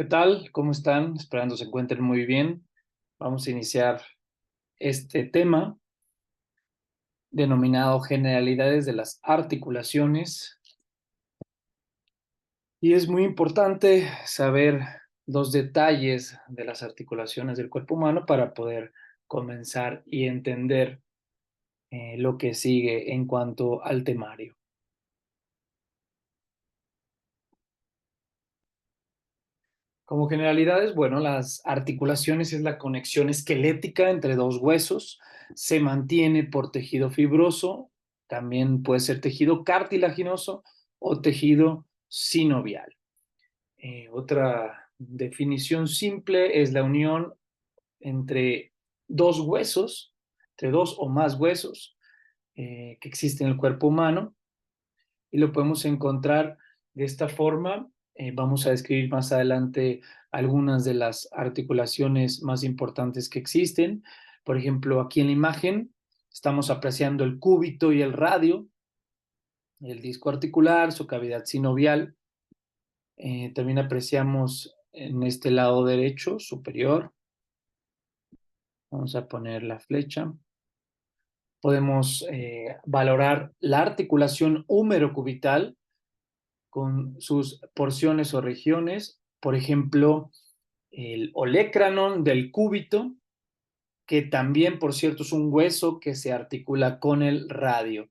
¿Qué tal? ¿Cómo están? Esperando se encuentren muy bien. Vamos a iniciar este tema denominado generalidades de las articulaciones. Y es muy importante saber los detalles de las articulaciones del cuerpo humano para poder comenzar y entender lo que sigue en cuanto al temario. Como generalidades, bueno, las articulaciones es la conexión esquelética entre dos huesos, se mantiene por tejido fibroso, también puede ser tejido cartilaginoso o tejido sinovial. Otra definición simple es la unión entre dos huesos, entre dos o más huesos que existen en el cuerpo humano, y lo podemos encontrar de esta forma. Vamos a describir más adelante algunas de las articulaciones más importantes que existen. Por ejemplo, aquí en la imagen estamos apreciando el cúbito y el radio, el disco articular, su cavidad sinovial. También apreciamos en este lado derecho superior. Vamos a poner la flecha. Podemos valorar la articulación húmero-cubital con sus porciones o regiones, por ejemplo, el olecranon del cúbito, que también, por cierto, es un hueso que se articula con el radio.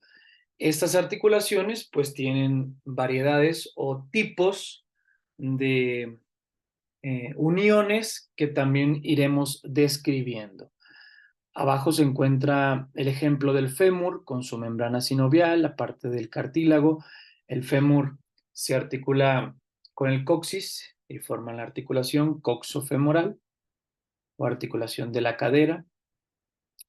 Estas articulaciones pues tienen variedades o tipos de uniones que también iremos describiendo. Abajo se encuentra el ejemplo del fémur con su membrana sinovial, la parte del cartílago. El fémur se articula con el coxis y forma la articulación coxofemoral o articulación de la cadera.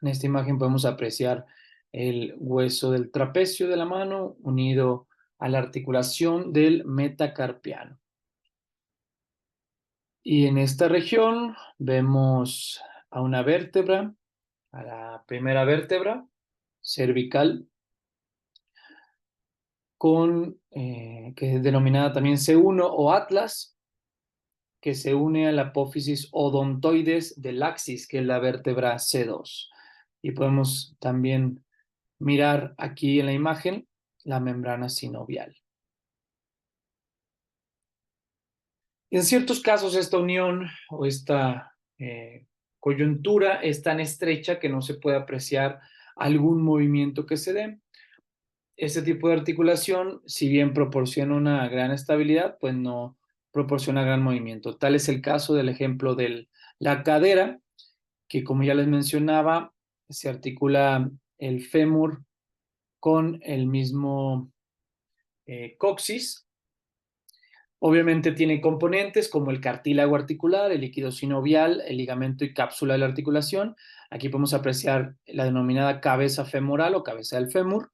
En esta imagen podemos apreciar el hueso del trapecio de la mano unido a la articulación del metacarpiano. Y en esta región vemos a una vértebra, a la primera vértebra cervical, que es denominada también C1 o atlas, que se une a la apófisis odontoides del axis, que es la vértebra C2. Y podemos también mirar aquí en la imagen la membrana sinovial. En ciertos casos esta unión o esta coyuntura es tan estrecha que no se puede apreciar algún movimiento que se dé. Este tipo de articulación, si bien proporciona una gran estabilidad, pues no proporciona gran movimiento. Tal es el caso del ejemplo de la cadera, que como ya les mencionaba, se articula el fémur con el mismo coxis. Obviamente tiene componentes como el cartílago articular, el líquido sinovial, el ligamento y cápsula de la articulación. Aquí podemos apreciar la denominada cabeza femoral o cabeza del fémur.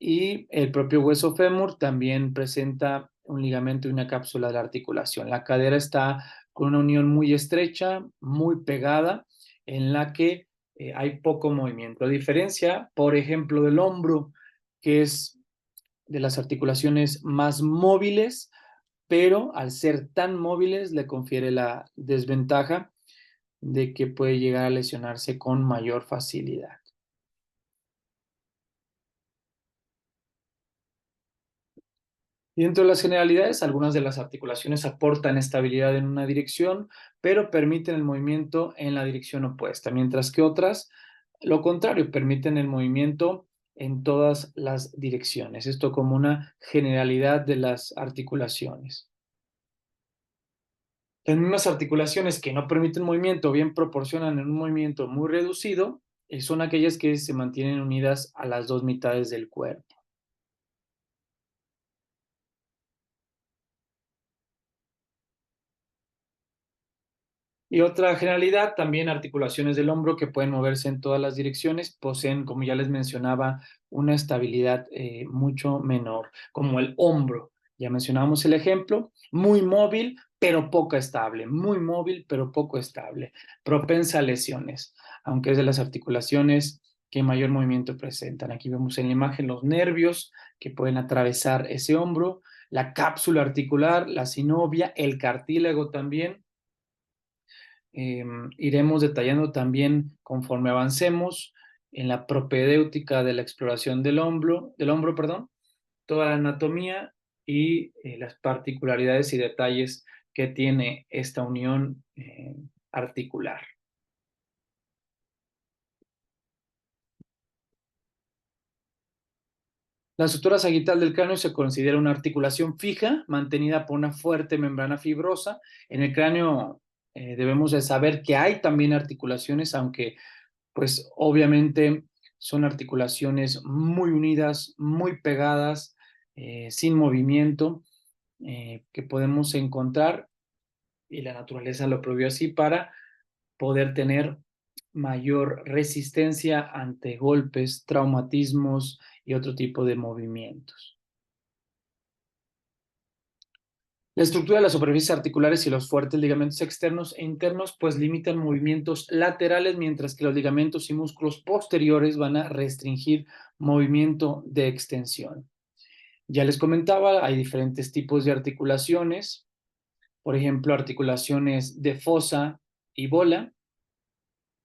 Y el propio hueso fémur también presenta un ligamento y una cápsula de la articulación. La cadera está con una unión muy estrecha, muy pegada, en la que hay poco movimiento. A diferencia, por ejemplo, del hombro, que es de las articulaciones más móviles, pero al ser tan móviles le confiere la desventaja de que puede llegar a lesionarse con mayor facilidad. Y dentro de las generalidades, algunas de las articulaciones aportan estabilidad en una dirección, pero permiten el movimiento en la dirección opuesta, mientras que otras, lo contrario, permiten el movimiento en todas las direcciones. Esto como una generalidad de las articulaciones. Las mismas articulaciones que no permiten movimiento o bien proporcionan en un movimiento muy reducido, son aquellas que se mantienen unidas a las dos mitades del cuerpo. Y otra generalidad, también articulaciones del hombro que pueden moverse en todas las direcciones, poseen, como ya les mencionaba, una estabilidad mucho menor, como el hombro. Ya mencionamos el ejemplo, muy móvil, pero poco estable, muy móvil, pero poco estable, propensa a lesiones, aunque es de las articulaciones que mayor movimiento presentan. Aquí vemos en la imagen los nervios que pueden atravesar ese hombro, la cápsula articular, la sinovia, el cartílago también. Iremos detallando también conforme avancemos en la propedéutica de la exploración del hombro, perdón, toda la anatomía y las particularidades y detalles que tiene esta unión articular. La sutura sagital del cráneo se considera una articulación fija, mantenida por una fuerte membrana fibrosa. En el cráneo debemos de saber que hay también articulaciones, aunque pues obviamente son articulaciones muy unidas, muy pegadas, sin movimiento, que podemos encontrar, y la naturaleza lo prohibió así, para poder tener mayor resistencia ante golpes, traumatismos y otro tipo de movimientos. La estructura de las superficies articulares y los fuertes ligamentos externos e internos pues limitan movimientos laterales, mientras que los ligamentos y músculos posteriores van a restringir movimiento de extensión. Ya les comentaba, hay diferentes tipos de articulaciones, por ejemplo, articulaciones de fosa y bola,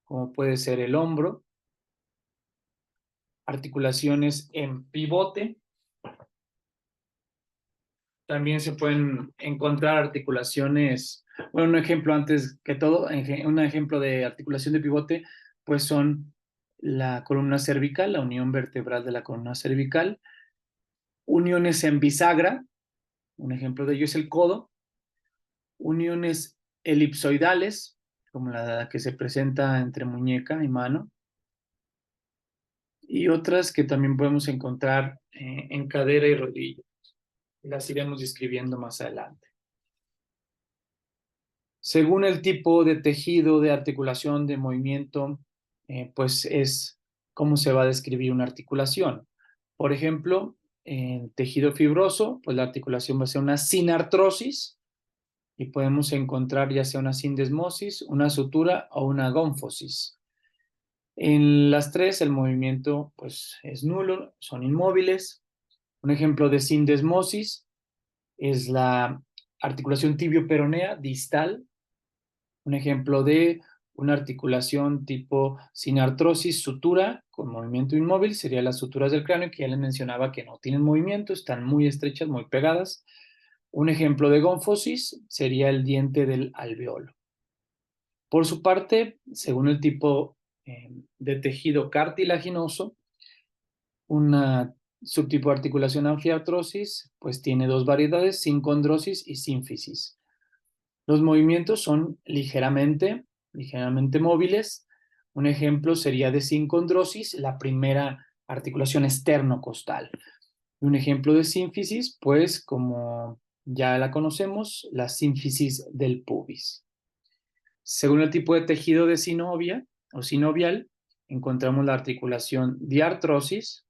como puede ser el hombro, articulaciones en pivote. También se pueden encontrar articulaciones, bueno, un ejemplo antes que todo, un ejemplo de articulación de pivote, pues son la columna cervical, la unión vertebral de la columna cervical, uniones en bisagra, un ejemplo de ello es el codo, uniones elipsoidales, como la que se presenta entre muñeca y mano, y otras que también podemos encontrar en cadera y rodilla. Las iremos describiendo más adelante. Según el tipo de tejido, de articulación, de movimiento, pues es cómo se va a describir una articulación. Por ejemplo, en tejido fibroso, pues la articulación va a ser una sinartrosis y podemos encontrar ya sea una sindesmosis, una sutura o una gónfosis. En las tres el movimiento pues es nulo, son inmóviles. Un ejemplo de sindesmosis es la articulación tibio-peronea distal. Un ejemplo de una articulación tipo sinartrosis, sutura con movimiento inmóvil, serían las suturas del cráneo, que ya les mencionaba que no tienen movimiento, están muy estrechas, muy pegadas. Un ejemplo de gónfosis sería el diente del alveolo. Por su parte, según el tipo de tejido cartilaginoso, una subtipo de articulación anfiartrosis, pues tiene dos variedades, sincondrosis y sínfisis. Los movimientos son ligeramente móviles. Un ejemplo sería de sincondrosis, la primera articulación externo-costal. Un ejemplo de sínfisis, pues como ya la conocemos, la sínfisis del pubis. Según el tipo de tejido de sinovia o sinovial, encontramos la articulación diartrosis.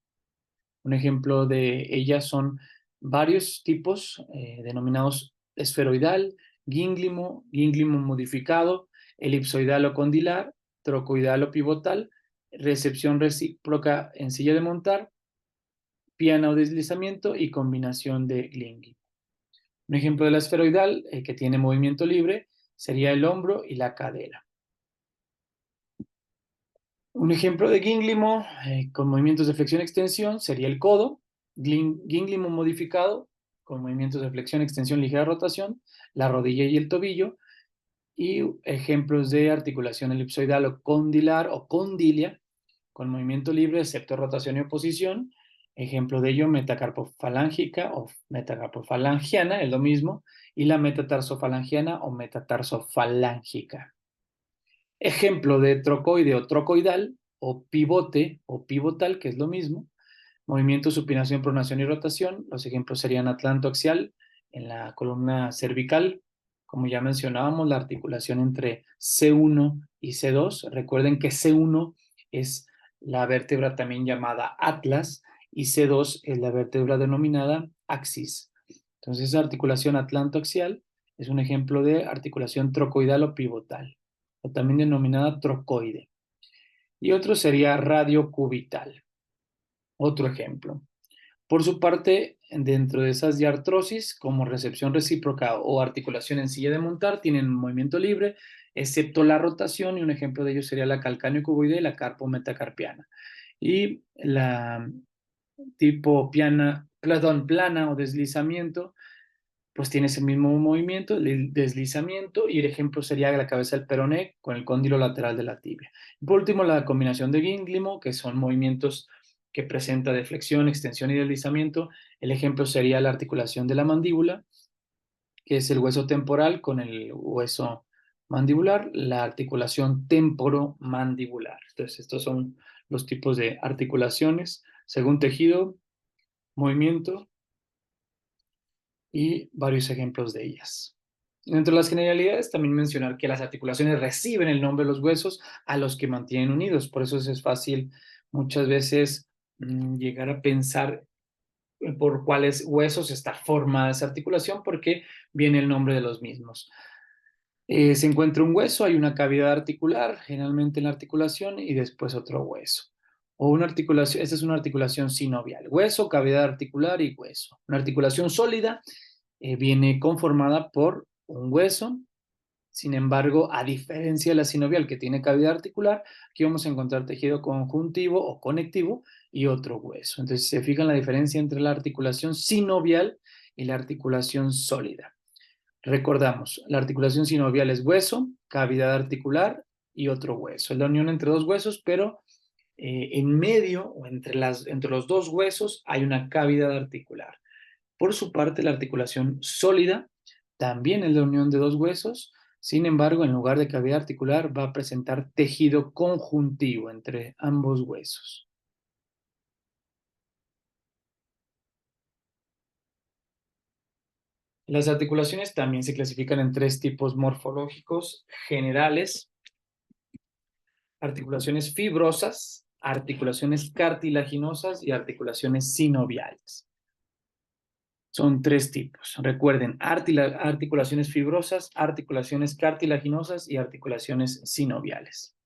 Un ejemplo de ellas son varios tipos denominados esferoidal, gínglimo, gínglimo modificado, elipsoidal o condilar, trocoidal o pivotal, recepción recíproca en silla de montar, piana o deslizamiento y combinación de glingui. Un ejemplo de la esferoidal que tiene movimiento libre sería el hombro y la cadera. Un ejemplo de gínglimo con movimientos de flexión-extensión sería el codo, gínglimo modificado con movimientos de flexión, extensión, ligera rotación, la rodilla y el tobillo, y ejemplos de articulación elipsoidal o condilar o condilia con movimiento libre, excepto rotación y oposición. Ejemplo de ello, metacarpofalángica o metacarpofalangiana, es lo mismo, y la metatarsofalangiana o metatarsofalangica. Ejemplo de trocoide o trocoidal o pivote o pivotal, que es lo mismo. Movimiento, supinación, pronación y rotación. Los ejemplos serían atlantoaxial en la columna cervical. Como ya mencionábamos, la articulación entre C1 y C2. Recuerden que C1 es la vértebra también llamada atlas y C2 es la vértebra denominada axis. Entonces, esa articulación atlantoaxial es un ejemplo de articulación trocoidal o pivotal, o también denominada trocoide. Y otro sería radiocubital. Otro ejemplo. Por su parte, dentro de esas diartrosis, como recepción recíproca o articulación en silla de montar, tienen movimiento libre, excepto la rotación, y un ejemplo de ello sería la calcáneo-cuboidea y la carpo-metacarpiana. Y la tipo plana o deslizamiento, pues tiene ese mismo movimiento, el deslizamiento, y el ejemplo sería la cabeza del peroné con el cóndilo lateral de la tibia. Y por último, la combinación de Ginglimo, que son movimientos que presenta de flexión, extensión y deslizamiento. El ejemplo sería la articulación de la mandíbula, que es el hueso temporal con el hueso mandibular, la articulación temporomandibular. Entonces, estos son los tipos de articulaciones según tejido, movimiento y varios ejemplos de ellas. Dentro de las generalidades, también mencionar que las articulaciones reciben el nombre de los huesos a los que mantienen unidos. Por eso es fácil muchas veces llegar a pensar por cuáles huesos está formada esa articulación, porque viene el nombre de los mismos. Se encuentra un hueso, hay una cavidad articular, generalmente en la articulación, y después otro hueso. O una articulación, esta es una articulación sinovial: hueso, cavidad articular y hueso. Una articulación sólida viene conformada por un hueso. Sin embargo, a diferencia de la sinovial, que tiene cavidad articular, aquí vamos a encontrar tejido conjuntivo o conectivo y otro hueso. Entonces, se fijan la diferencia entre la articulación sinovial y la articulación sólida. Recordamos, la articulación sinovial es hueso, cavidad articular y otro hueso. Es la unión entre dos huesos, pero en medio o entre los dos huesos hay una cavidad articular. Por su parte, la articulación sólida también es la unión de dos huesos. Sin embargo, en lugar de cavidad articular, va a presentar tejido conjuntivo entre ambos huesos. Las articulaciones también se clasifican en tres tipos morfológicos generales: articulaciones fibrosas, articulaciones cartilaginosas y articulaciones sinoviales. Son tres tipos. Recuerden, articulaciones fibrosas, articulaciones cartilaginosas y articulaciones sinoviales.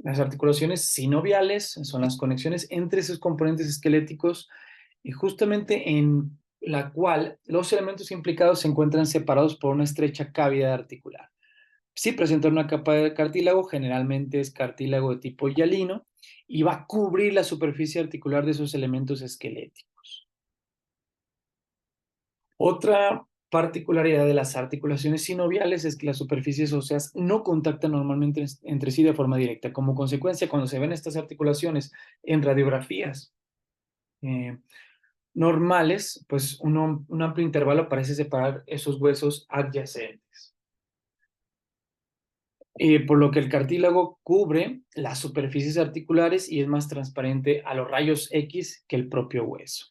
Las articulaciones sinoviales son las conexiones entre esos componentes esqueléticos, y justamente en la cual los elementos implicados se encuentran separados por una estrecha cavidad articular. Si presenta una capa de cartílago, generalmente es cartílago de tipo hialino, y va a cubrir la superficie articular de esos elementos esqueléticos. Otra particularidad de las articulaciones sinoviales es que las superficies óseas no contactan normalmente entre sí de forma directa. Como consecuencia, cuando se ven estas articulaciones en radiografías normales, pues un amplio intervalo parece separar esos huesos adyacentes. Por lo que el cartílago cubre las superficies articulares y es más transparente a los rayos X que el propio hueso.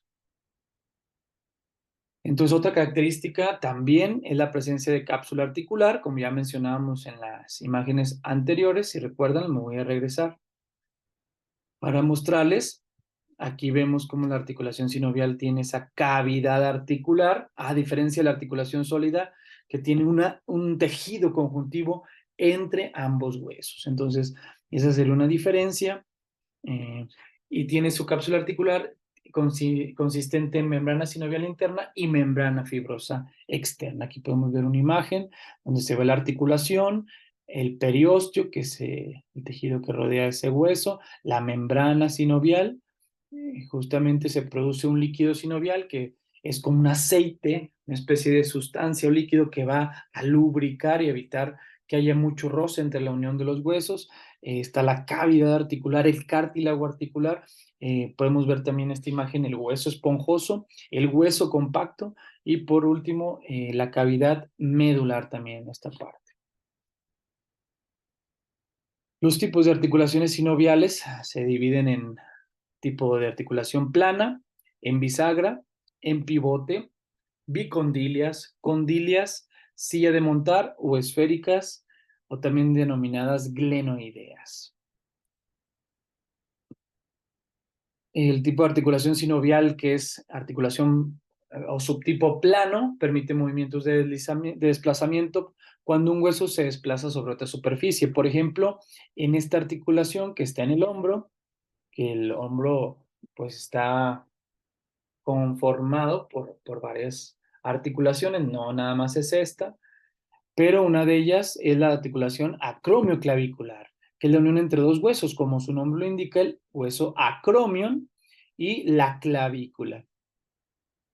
Entonces, otra característica también es la presencia de cápsula articular, como ya mencionábamos en las imágenes anteriores. Si recuerdan, me voy a regresar para mostrarles. Aquí vemos cómo la articulación sinovial tiene esa cavidad articular, a diferencia de la articulación sólida, que tiene un tejido conjuntivo entre ambos huesos. Entonces, esa sería una diferencia. eh, y tiene su cápsula articular consistente en membrana sinovial interna y membrana fibrosa externa. Aquí podemos ver una imagen donde se ve la articulación, el periósteo, que es el tejido que rodea ese hueso, la membrana sinovial. Justamente se produce un líquido sinovial que es como un aceite, una especie de sustancia o líquido que va a lubricar y evitar que haya mucho roce entre la unión de los huesos. Está la cavidad articular, el cartílago articular. Podemos ver también en esta imagen el hueso esponjoso, el hueso compacto y por último la cavidad medular también en esta parte. Los tipos de articulaciones sinoviales se dividen en tipo de articulación plana, en bisagra, en pivote, bicondilias, condilias, silla de montar o esféricas, o también denominadas glenoideas. El tipo de articulación sinovial, que es articulación o subtipo plano, permite movimientos de desplazamiento cuando un hueso se desplaza sobre otra superficie. Por ejemplo, en esta articulación que está en el hombro, que el hombro pues está conformado por varias articulaciones, no nada más es esta, pero una de ellas es la articulación acromioclavicular, que es la unión entre dos huesos, como su nombre lo indica, el hueso acromion y la clavícula.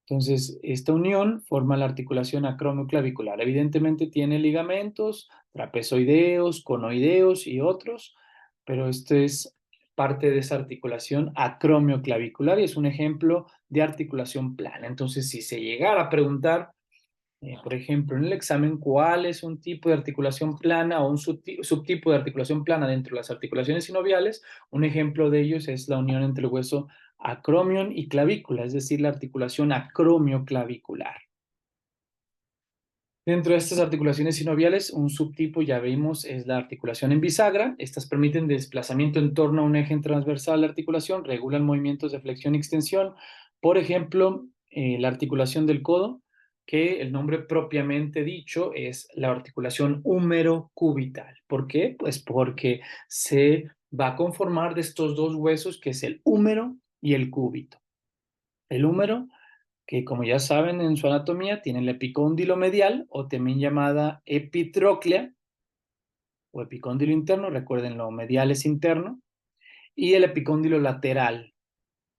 Entonces, esta unión forma la articulación acromioclavicular. Evidentemente tiene ligamentos, trapezoideos, conoideos y otros, pero esto es parte de esa articulación acromioclavicular y es un ejemplo de articulación plana. Entonces, si se llegara a preguntar por ejemplo, en el examen, ¿cuál es un tipo de articulación plana o un subtipo de articulación plana dentro de las articulaciones sinoviales? Un ejemplo de ellos es la unión entre el hueso acromion y clavícula, es decir, la articulación acromioclavicular. Dentro de estas articulaciones sinoviales, un subtipo, ya vimos, es la articulación en bisagra. Estas permiten desplazamiento en torno a un eje transversal de la articulación, regulan movimientos de flexión y extensión. Por ejemplo, la articulación del codo, que el nombre propiamente dicho es la articulación húmero-cubital. ¿Por qué? Pues porque se va a conformar de estos dos huesos, que es el húmero y el cúbito. El húmero, que como ya saben en su anatomía, tiene el epicóndilo medial o también llamada epitróclea o epicóndilo interno, recuerden lo medial es interno, y el epicóndilo lateral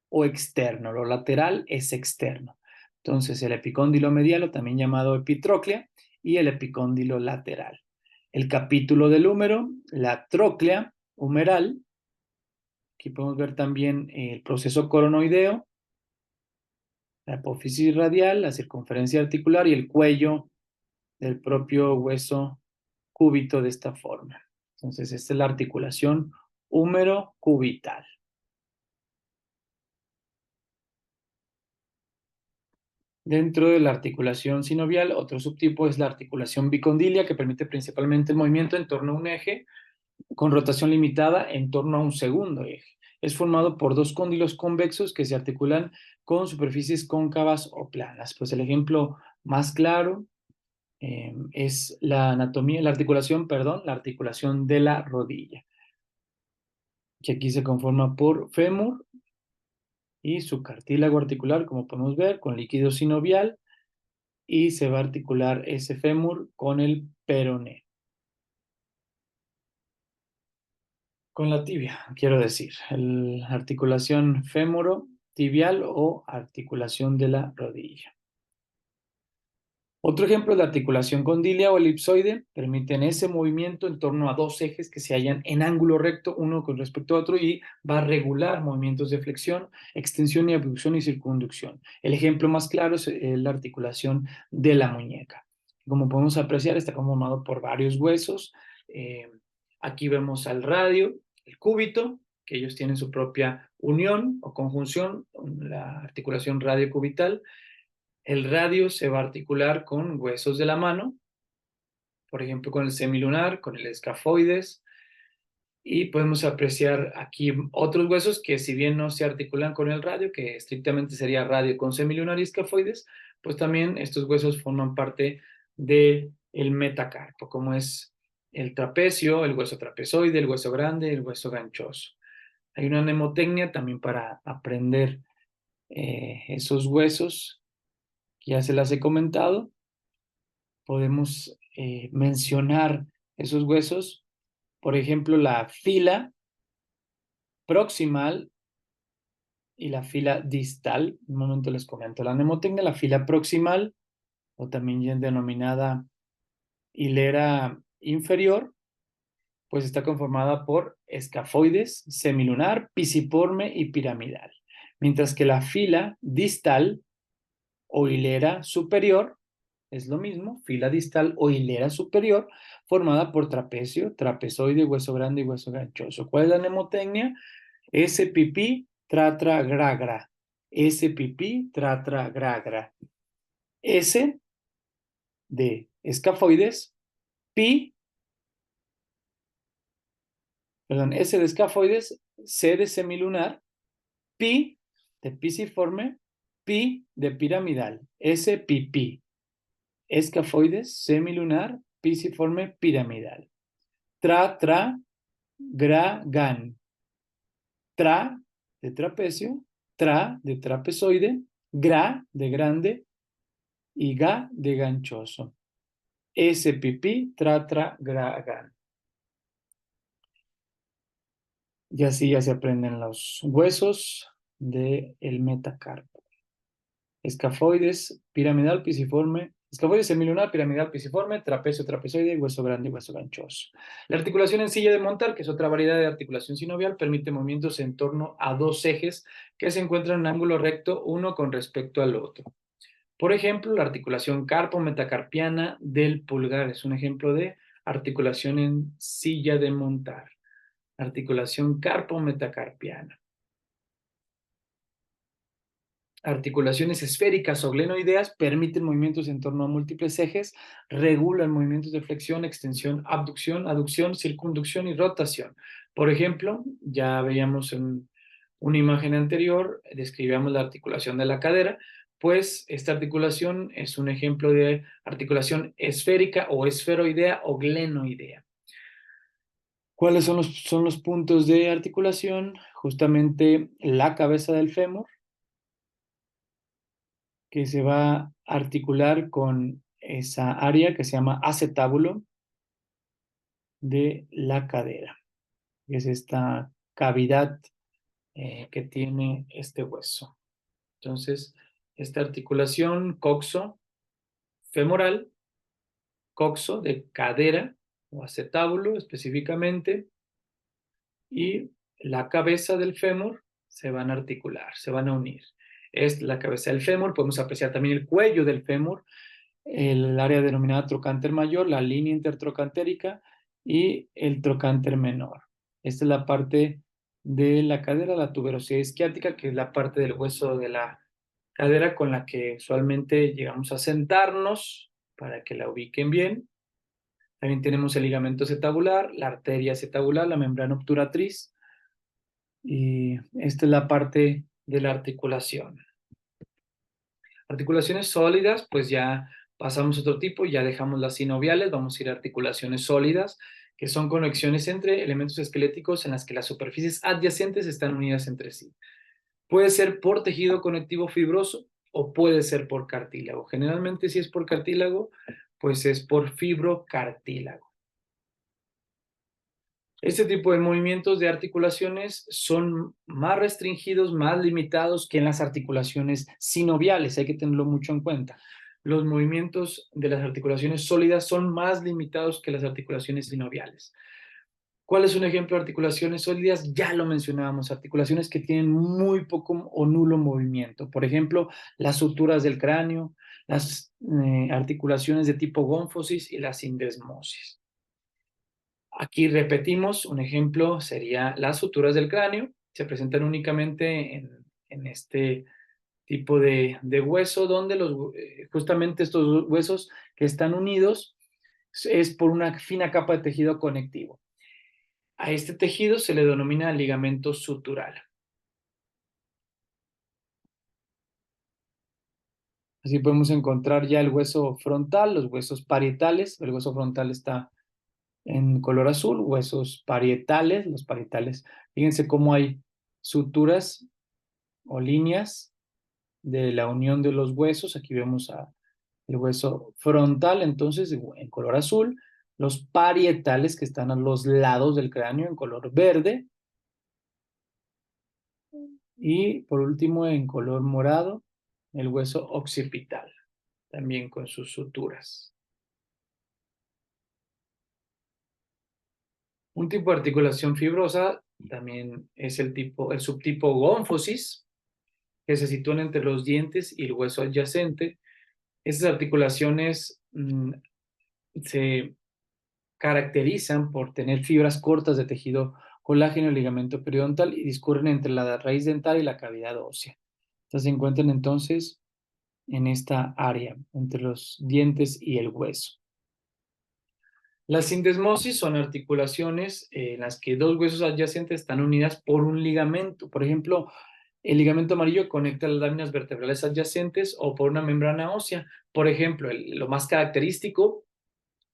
o externo, lo lateral es externo. Entonces el epicóndilo medial o también llamado epitróclea y el epicóndilo lateral. El capítulo del húmero, la tróclea humeral, aquí podemos ver también el proceso coronoideo, la apófisis radial, la circunferencia articular y el cuello del propio hueso cúbito de esta forma. Entonces, esta es la articulación húmero-cubital. Dentro de la articulación sinovial, otro subtipo es la articulación bicondilia, que permite principalmente el movimiento en torno a un eje con rotación limitada en torno a un segundo eje. Es formado por dos cóndilos convexos que se articulan con superficies cóncavas o planas. Pues el ejemplo más claro es la anatomía, la articulación, perdón, la articulación de la rodilla, que aquí se conforma por fémur y su cartílago articular, como podemos ver, con líquido sinovial, y se va a articular ese fémur con el peroné. Con la tibia, quiero decir, la articulación fémuro-tibial o articulación de la rodilla. Otro ejemplo es la articulación condilia o elipsoide. Permiten ese movimiento en torno a dos ejes que se hallan en ángulo recto, uno con respecto a otro, y va a regular movimientos de flexión, extensión y abducción y circunducción. El ejemplo más claro es la articulación de la muñeca. Como podemos apreciar, está conformado por varios huesos. Eh, Aquí vemos al radio, el cúbito, que ellos tienen su propia unión o conjunción, la articulación radiocubital. El radio se va a articular con huesos de la mano, por ejemplo, con el semilunar, con el escafoides, y podemos apreciar aquí otros huesos que si bien no se articulan con el radio, que estrictamente sería radio con semilunar y escafoides, pues también estos huesos forman parte del metacarpo, como es el trapecio, el hueso trapezoide, el hueso grande, el hueso ganchoso. Hay una mnemotecnia también para aprender esos huesos, que ya se las he comentado. Podemos mencionar esos huesos, por ejemplo, la fila proximal y la fila distal. Un momento les comento la mnemotecnia. La fila proximal, o también denominada hilera inferior, pues está conformada por escafoides, semilunar, pisiforme y piramidal. Mientras que la fila distal o hilera superior es lo mismo, fila distal o hilera superior, formada por trapecio, trapezoide, hueso grande y hueso ganchoso. ¿Cuál es la mnemotecnia? S pipí, tra tra gra gra. S pipí, tra tra gra gra. S de escafoides, pi, perdón, S de escafoides, C de semilunar, pi de pisiforme, pi de piramidal. S pipí. Escafoides, semilunar, pisiforme, piramidal. Tra, tra, gra, gan. Tra de trapecio, tra de trapezoide, gra de grande y ga de ganchoso. S, pipí, tra, tra, gra, gan. Y así ya se aprenden los huesos del metacarpo. Escafoides, piramidal, pisiforme. Escafoides semilunar, piramidal, pisiforme, trapecio, trapezoide, hueso grande y hueso ganchoso. La articulación en silla de montar, que es otra variedad de articulación sinovial, permite movimientos en torno a dos ejes que se encuentran en ángulo recto uno con respecto al otro. Por ejemplo, la articulación carpo-metacarpiana del pulgar es un ejemplo de articulación en silla de montar. Articulación carpo-metacarpiana. Articulaciones esféricas o glenoideas permiten movimientos en torno a múltiples ejes, regulan movimientos de flexión, extensión, abducción, aducción, circunducción y rotación. Por ejemplo, ya veíamos en una imagen anterior, describíamos la articulación de la cadera, pues esta articulación es un ejemplo de articulación esférica o esferoidea o glenoidea. ¿Cuáles son los puntos de articulación? Justamente la cabeza del fémur, que se va a articular con esa área que se llama acetábulo de la cadera, que es esta cavidad que tiene este hueso. Entonces, esta articulación coxo-femoral, coxo de cadera o acetábulo específicamente, y la cabeza del fémur se van a articular, se van a unir. Es la cabeza del fémur, podemos apreciar también el cuello del fémur, el área denominada trocánter mayor, la línea intertrocantérica y el trocánter menor. Esta es la parte de la cadera, la tuberosidad isquiática, que es la parte del hueso de la cadera con la que usualmente llegamos a sentarnos para que la ubiquen bien. También tenemos el ligamento acetabular, la arteria acetabular, la membrana obturatriz, y esta es la parte de la articulación. Articulaciones sólidas, pues ya pasamos a otro tipo, ya dejamos las sinoviales, vamos a ir a articulaciones sólidas, que son conexiones entre elementos esqueléticos en las que las superficies adyacentes están unidas entre sí. Puede ser por tejido conectivo fibroso o puede ser por cartílago. Generalmente si es por cartílago, pues es por fibrocartílago. Este tipo de movimientos de articulaciones son más restringidos, más limitados que en las articulaciones sinoviales, hay que tenerlo mucho en cuenta. Los movimientos de las articulaciones sólidas son más limitados que las articulaciones sinoviales. ¿Cuál es un ejemplo de articulaciones sólidas? Ya lo mencionábamos, articulaciones que tienen muy poco o nulo movimiento. Por ejemplo, las suturas del cráneo, las articulaciones de tipo gónfosis y la sindesmosis. Aquí repetimos, un ejemplo sería las suturas del cráneo, se presentan únicamente en este tipo de hueso, donde justamente estos huesos que están unidos es por una fina capa de tejido conectivo. A este tejido se le denomina ligamento sutural. Así podemos encontrar ya el hueso frontal, los huesos parietales. El hueso frontal está en color azul, huesos parietales, los parietales. Fíjense cómo hay suturas o líneas de la unión de los huesos. Aquí vemos el hueso frontal, entonces en color azul, los parietales que están a los lados del cráneo en color verde, y por último en color morado, el hueso occipital, también con sus suturas. Un tipo de articulación fibrosa también es el subtipo gónfosis, que se sitúan entre los dientes y el hueso adyacente. Estas articulaciones se caracterizan por tener fibras cortas de tejido colágeno y ligamento periodontal y discurren entre la raíz dental y la cavidad ósea. Estas se encuentran entonces en esta área, entre los dientes y el hueso. Las sindesmosis son articulaciones en las que dos huesos adyacentes están unidas por un ligamento. Por ejemplo, el ligamento amarillo conecta las láminas vertebrales adyacentes o por una membrana ósea. Por ejemplo, lo más característico,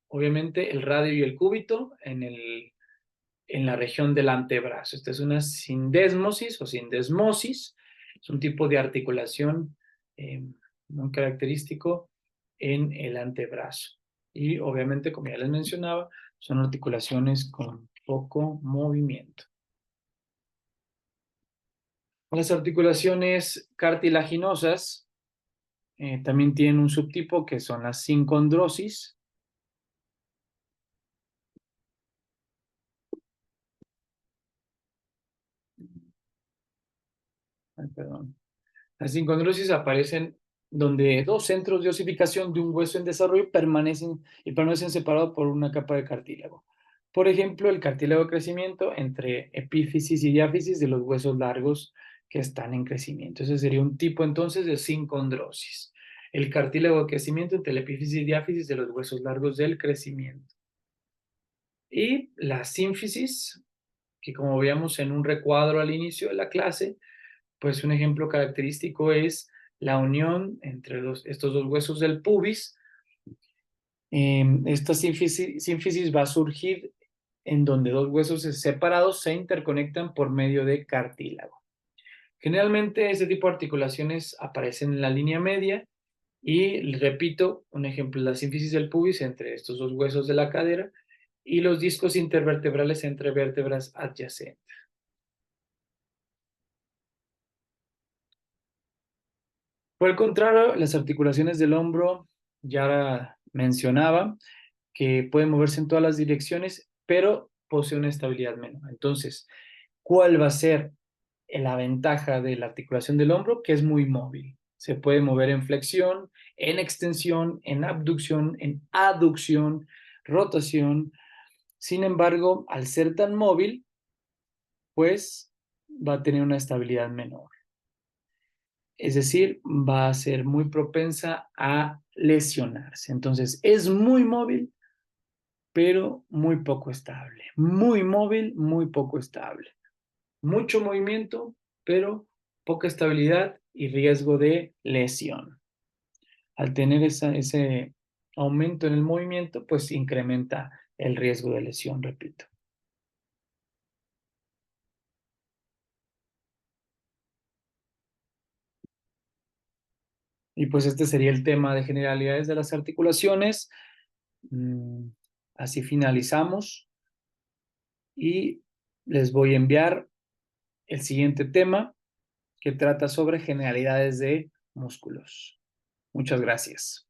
obviamente, el radio y el cúbito en la región del antebrazo. Esta es una sindesmosis o sindesmosis. Es un tipo de articulación muy característico en el antebrazo. Y obviamente, como ya les mencionaba, son articulaciones con poco movimiento. Las articulaciones cartilaginosas también tienen un subtipo que son las sincondrosis. Ay, perdón. Las sincondrosis aparecen donde dos centros de osificación de un hueso en desarrollo permanecen separados por una capa de cartílago. Por ejemplo, el cartílago de crecimiento entre epífisis y diáfisis de los huesos largos que están en crecimiento. Ese sería un tipo entonces de sincondrosis. El cartílago de crecimiento entre el epífisis y diáfisis de los huesos largos del crecimiento. Y la sínfisis, que como veíamos en un recuadro al inicio de la clase, pues un ejemplo característico es la unión entre estos dos huesos del pubis. Esta sínfisis va a surgir en donde dos huesos separados se interconectan por medio de cartílago. Generalmente este tipo de articulaciones aparecen en la línea media y, repito, un ejemplo es la sínfisis del pubis entre estos dos huesos de la cadera y los discos intervertebrales entre vértebras adyacentes. Por el contrario, las articulaciones del hombro, ya mencionaba, que pueden moverse en todas las direcciones, pero posee una estabilidad menor. Entonces, ¿cuál va a ser la ventaja de la articulación del hombro? Que es muy móvil. Se puede mover en flexión, en extensión, en abducción, en aducción, rotación. Sin embargo, al ser tan móvil, pues va a tener una estabilidad menor. Es decir, va a ser muy propensa a lesionarse. Entonces, es muy móvil, pero muy poco estable. Muy móvil, muy poco estable. Mucho movimiento, pero poca estabilidad y riesgo de lesión. Al tener ese aumento en el movimiento, pues incrementa el riesgo de lesión, repito. Y pues este sería el tema de generalidades de las articulaciones. Mm, Así finalizamos y les voy a enviar el siguiente tema que trata sobre generalidades de músculos. Muchas gracias.